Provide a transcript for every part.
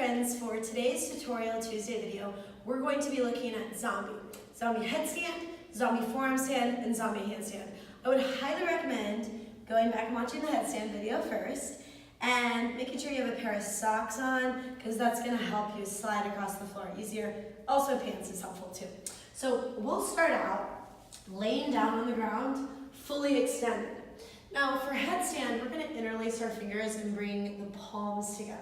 friends, for today's Tutorial Tuesday video, we're going to be looking at zombie headstand, zombie forearm stand, and zombie handstand. I would highly recommend going back and watching the headstand video first and making sure you have a pair of socks on, because that's going to help you slide across the floor easier. Also, pants is helpful too. So we'll start out laying down on the ground, fully extended. Now for headstand, we're going to interlace our fingers and bring the palms together.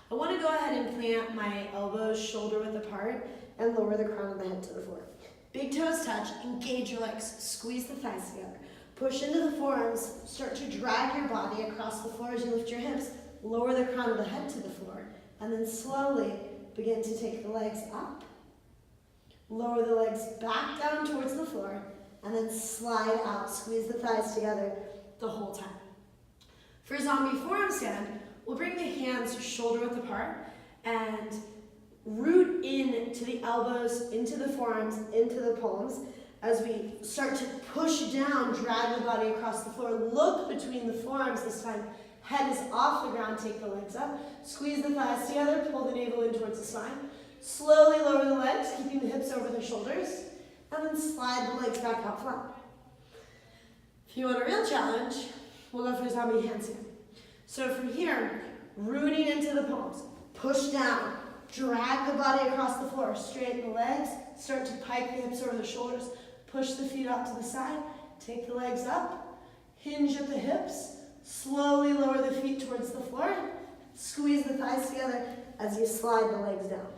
I want to go ahead and plant my elbows shoulder width apart and lower the crown of the head to the floor. Big toes touch, engage your legs, squeeze the thighs together. Push into the forearms, start to drag your body across the floor as you lift your hips, lower the crown of the head to the floor, and then slowly begin to take the legs up, lower the legs back down towards the floor, and then slide out, squeeze the thighs together the whole time. For zombie forearm stand, we'll bring the hands shoulder width apart and root in to the elbows, into the forearms, into the palms. As we start to push down, drag the body across the floor. Look between the forearms this time. Head is off the ground, take the legs up. Squeeze the thighs together, pull the navel in towards the spine. Slowly lower the legs, keeping the hips over the shoulders. And then slide the legs back out flat. If you want a real challenge, we'll go for zombie handstand. So from here, rooting into the palms, push down, drag the body across the floor, straighten the legs, start to pike the hips over the shoulders, push the feet out to the side, take the legs up, hinge at the hips, slowly lower the feet towards the floor, squeeze the thighs together as you slide the legs down.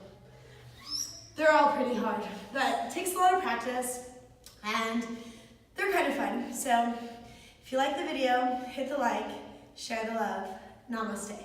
They're all pretty hard, but it takes a lot of practice and they're kind of fun. So if you like the video, hit the like, share the love. Namaste.